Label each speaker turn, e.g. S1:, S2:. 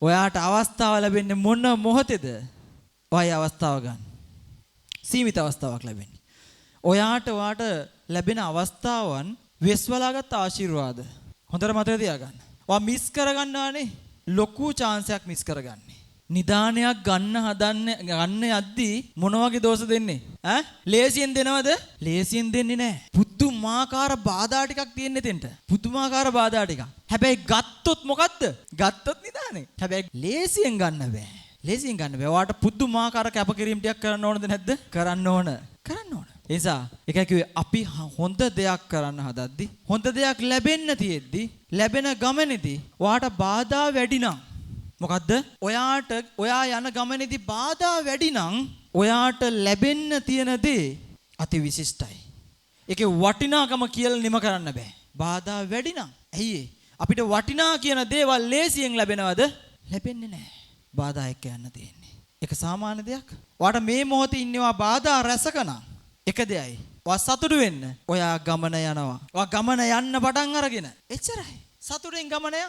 S1: ඔයාට අවස්ථාව ලැබෙන්නේ මොන මොහොතේද? ඔයයි අවස්ථාව ගන්න. සීමිත අවස්ථාවක් ලැබෙන්නේ. ඔයාට ලැබෙන අවස්ථාවන් වෙස්වලාගත් ආශිර්වාද. හොඳට මතක තියාගන්න. ඔයා මිස් කරගන්නවානේ. ලොකු chance එකක් මිස් කරගන්නේ. නිදානයක් ගන්න යද්දී මොන වගේ දෝෂ දෙන්නේ? ඈ? ලේසියෙන් දෙනවද? ලේසියෙන් දෙන්නේ නැහැ. පුදුමාකාර බාධා ටිකක් තියෙන එතෙන්ට. පුදුමාකාර බාධා ටිකක්. හැබැයි ගත්තොත් මොකද්ද? ගත්තොත් නිදානේ. හැබැයි ලේසියෙන් ගන්න බෑ. ලේසියෙන් ගන්න බෑ. ඔයාට පුදුමාකාර කැපකිරීම ටිකක් කරන්න ඕනද නැද්ද? කරන්න ඕන. කරන්න ඕන. ඒ නිසා එකයි කිව්වේ අපි හොඳ දෙයක් කරන්න හදද්දි හොඳ දෙයක් ලැබෙන්න තියෙද්දි ලැබෙන ගමනේදී ඔයාට බාධා වැඩි නම් මොකද්ද? ඔයා යන ගමනේදී බාධා වැඩි නම් ඔයාට ලැබෙන්න තියෙන දේ අති විශිෂ්ටයි. ඒකේ වටිනාකම කියලා නිම කරන්න බෑ. බාධා වැඩි නම්. ඇයි අපිට වටිනා කියන දේවල් ලේසියෙන් ලැබෙනවද? ලැබෙන්නේ නැහැ. බාධා එක්ක යන්න තියෙන්නේ. ඒක සාමාන්‍ය දෙයක්. ඔයාට මේ මොහොතේ ඉන්නවා බාධා රැසකනම් එක දෙයයි. ඔයා සතුටු වෙන්න. ඔයා ගමන යනවා. ඔයා ගමන යන්න පටන් අරගෙන. එච්චරයි. සතුටෙන් ගමන යන්න.